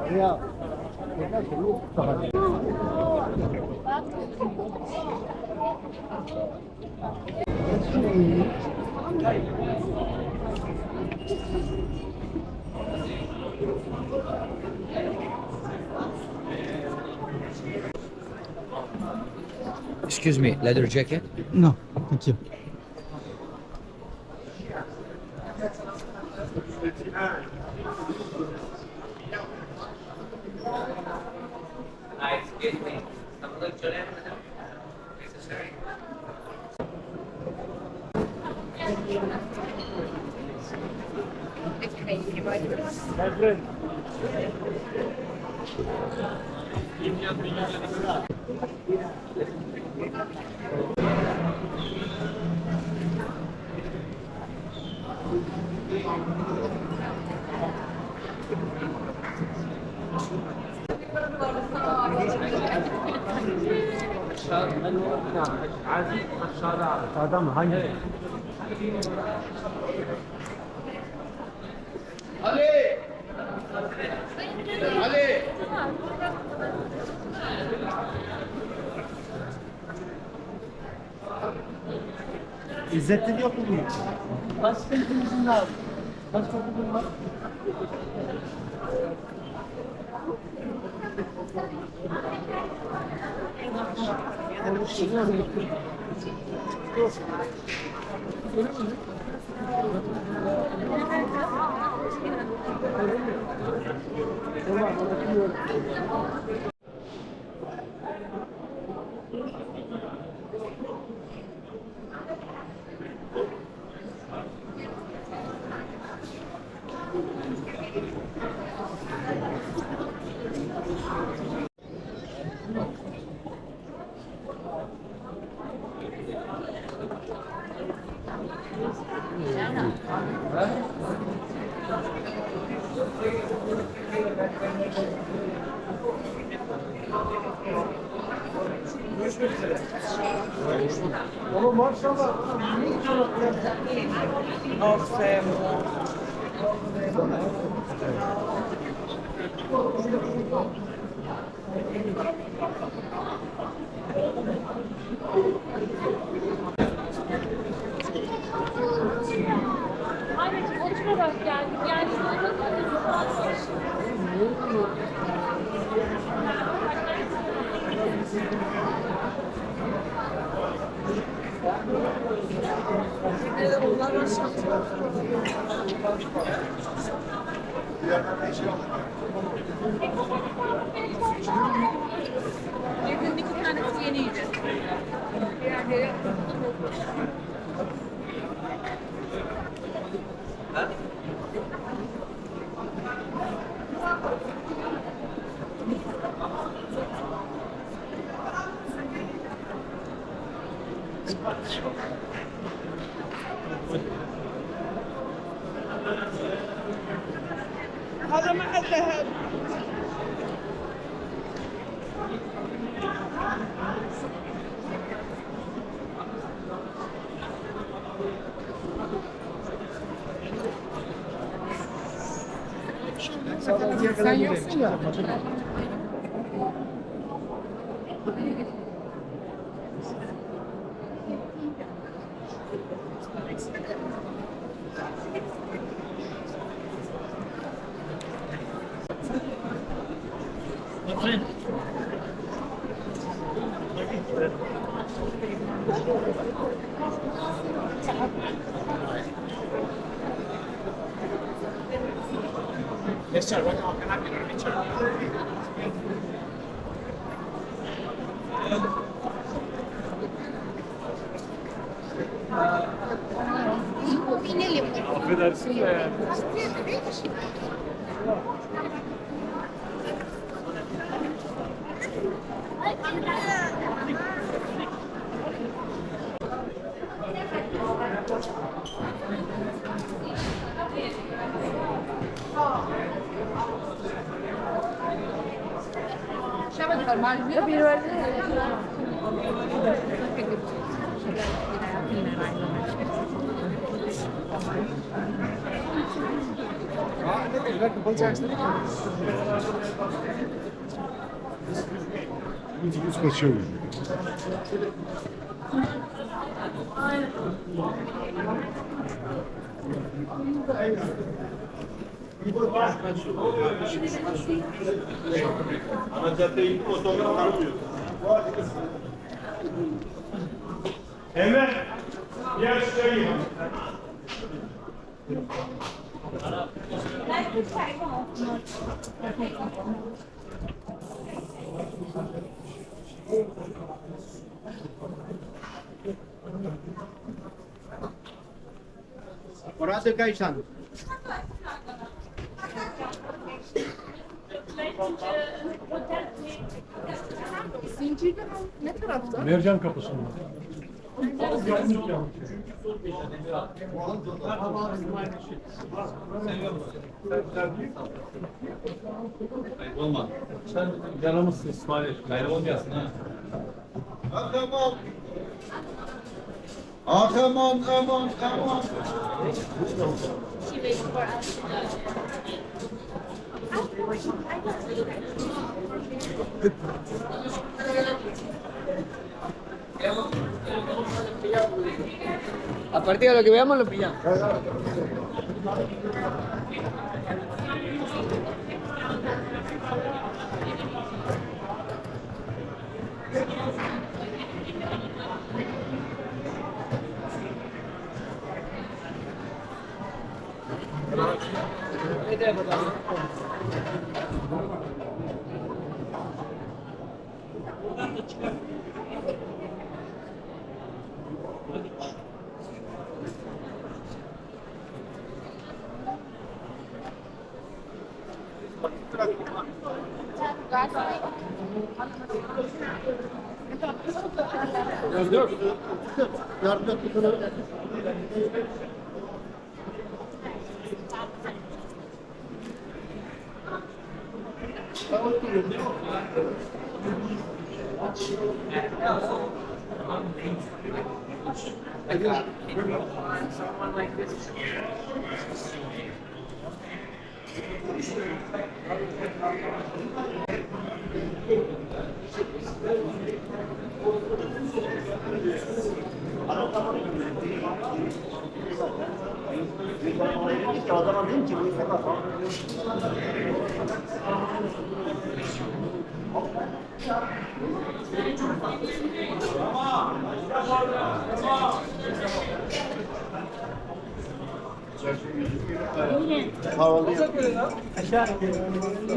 Ya. Excuse me, leather jacket? No, thank you. Excuse me. Adam hangi? Ali! Ali! İzzettin yok mu bunun? Kaç sentimizin lazım? Kaç kapı var? Ama maşallah. Aferin. Anneciğim oturarak geldik. Yani evin iki tanesi yeniydi. Yani هذا مع الذهب Sen yoksun ya. Yes, sir. What can I be your picture? Affedersin de. Üç kaçıyor. Ana caddeyi ilk otomobil tanımıyor. Hemen diğer şuraya gidin. Orası kaç tane? Zincirli ne tarafta? Mercan kapısında. Kaybolma. Sen yanımızsın İsmail. Kaybolmayasın ha. Aman. Aman aman aman. A partir de lo que veamos lo pillamos.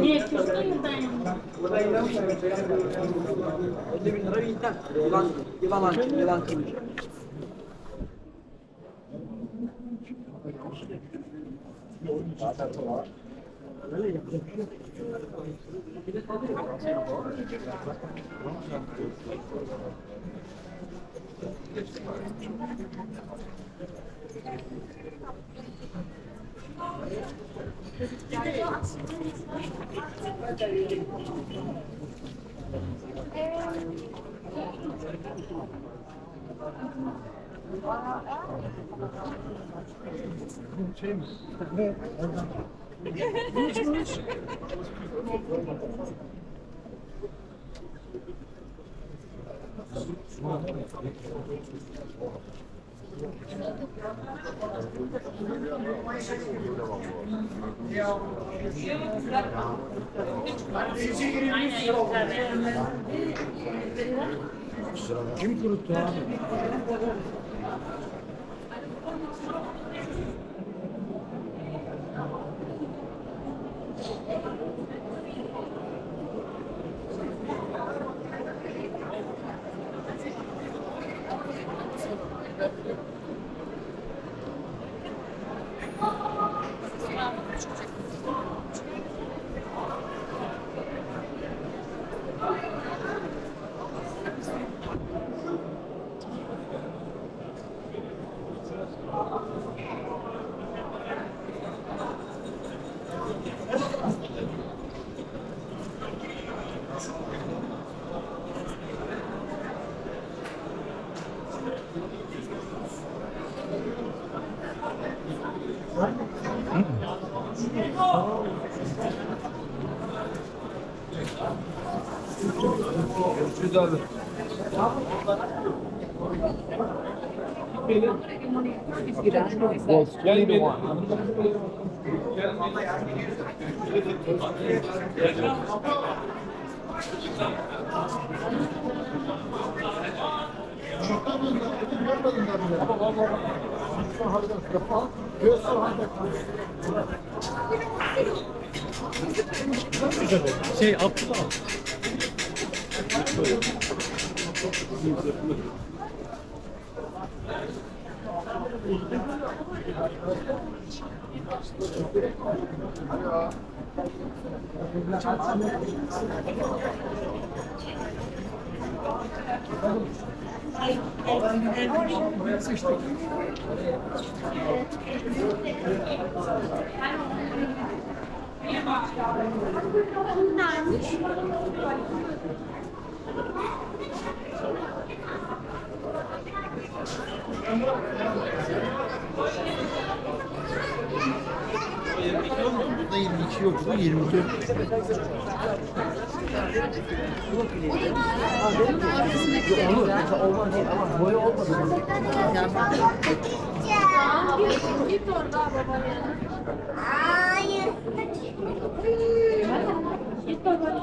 Niye küstün ben? 50 bin lira bir insan. Yılan kılıç. Şey mi? Kim kuruttu abi? Görüşürüz abi. Gel beni. Şey Abdullah. Burada 22 yok, bu 24. Git orada baba ya. Hayır. Git baba.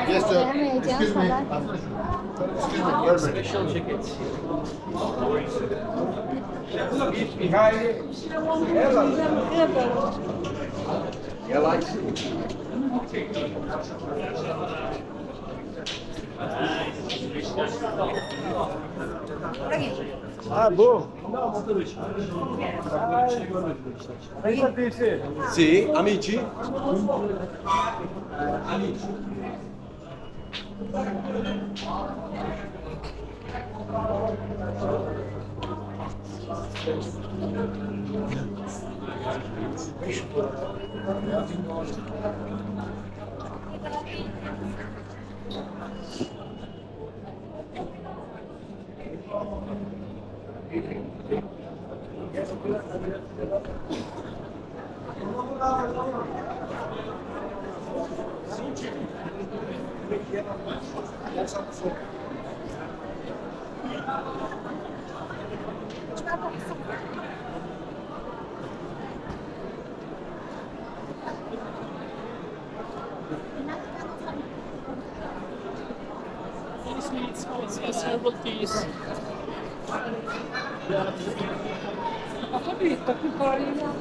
Yes, sir. Excuse me. Excuse me, wait a minute. Special jacket. Ha bu. Sì, amici? It's several teas. Tabii takım tarihi var.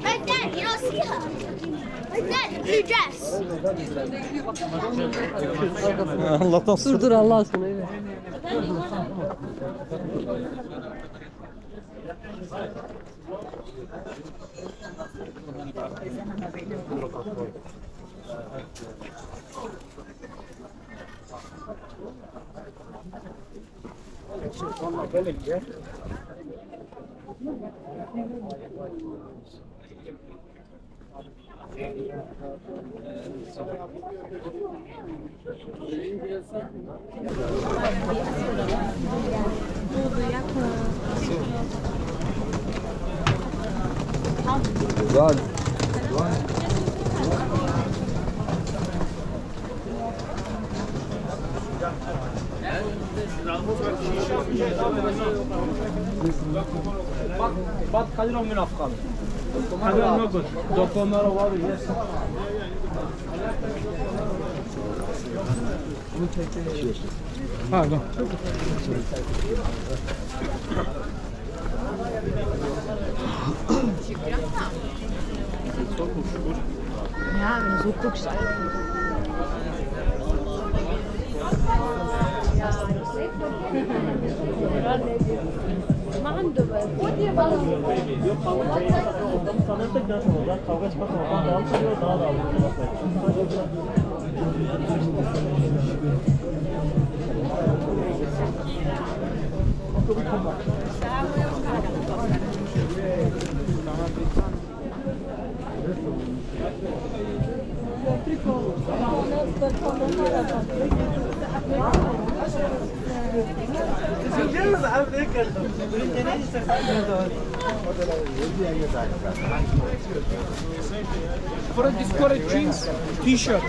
Right there, you don't see her. Right there, the blue dress. Allah'tan dur dur Allah aşkına. Evet. Bak kadir o münafıkalı. Kadir o münafıkalı. Doktorlara var ya. Pardon. Ja, wenn du so guckst. Machen du was? Und dir was? For a discourage jeans, t-shirt.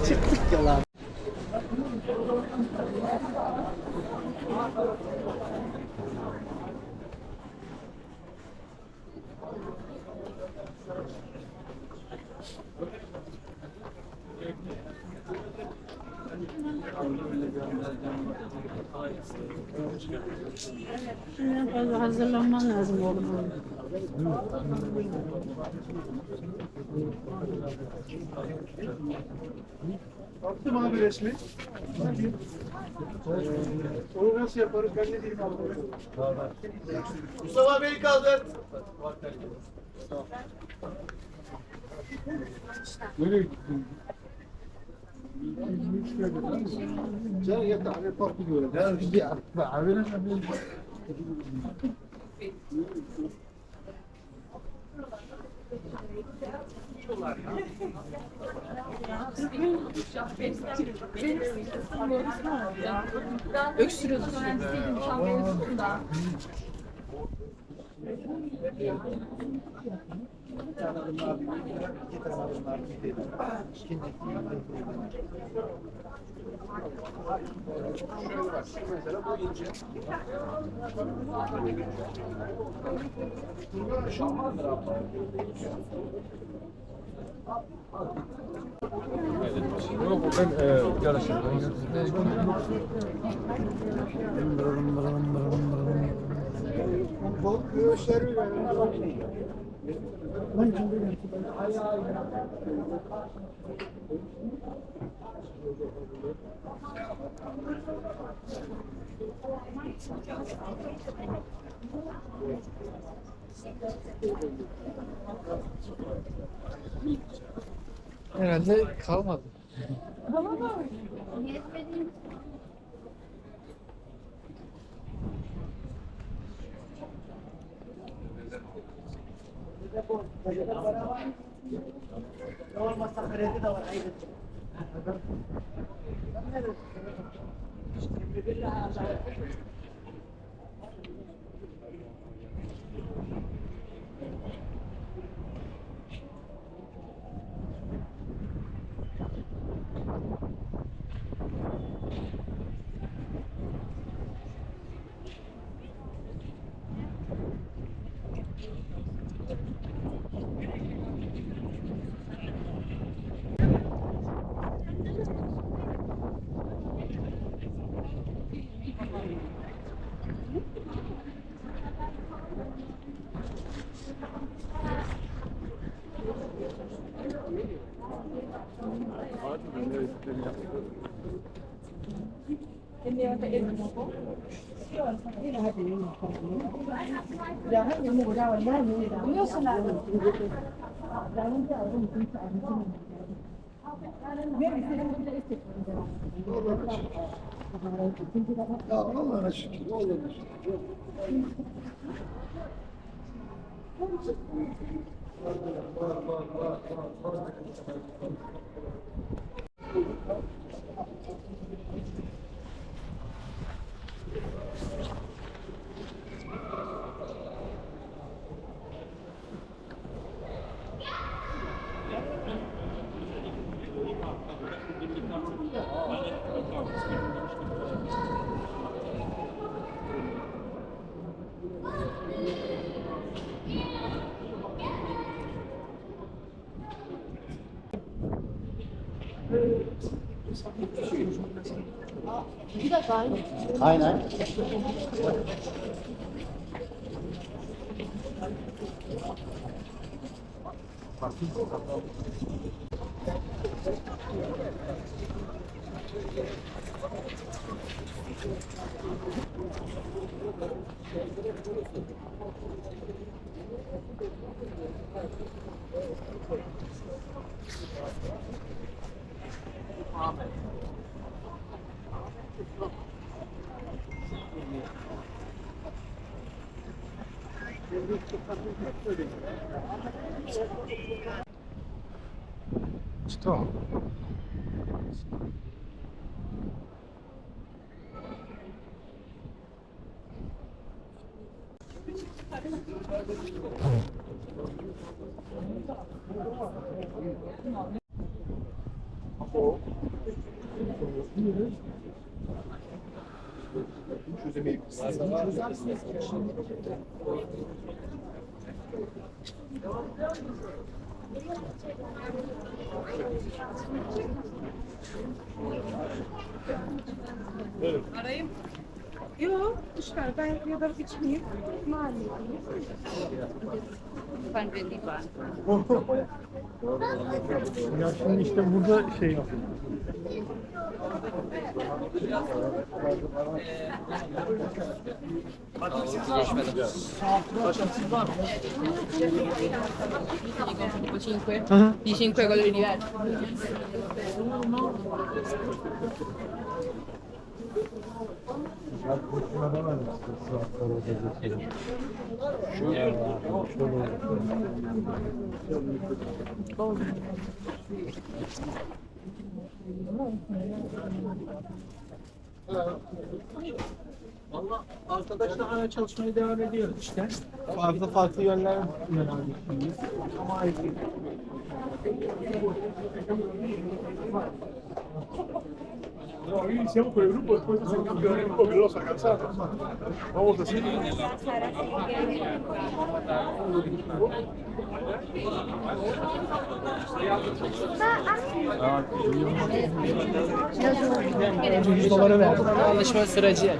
Çıktık yola. Şimdiden fazla hazırlanman lazım oğlum. Attım abi resmi. Onu nasıl yaparız ben ne diyeyim abi. Mustafa Bey kaldır. Nereye gittin? Sen yeter, hani farklı diyorum. Ya bir abi Öksürüyorsun. mesela bu ince. Yok ben yarışırım. Bu göğüsleri Herhalde kalmadı. Olmazsa kredi de var. Ya Allah'a şükür, olur. Bir dakika aynı. Aynen. Что? Yok dışarıda ya da içmeyeyim. Mahallede. Ya şimdi işte burada şey yok. Di 5 colori diversi. Valla arkadaşlar hala çalışmaya devam ediyoruz işte. Farklı yönler yöneldik şimdi. Ama No, iniziamo con il gruppo e poi se cambia il gruppo che lo sta cansata. Vamos así. $100 verdim. Alışma sıracı ya.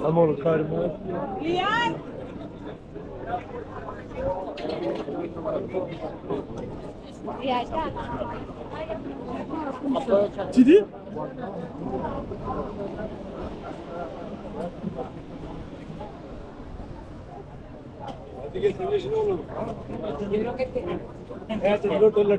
Amor, karma. Ciddi? Hadi getir şimdi oğlum. Evet, dur dur dur.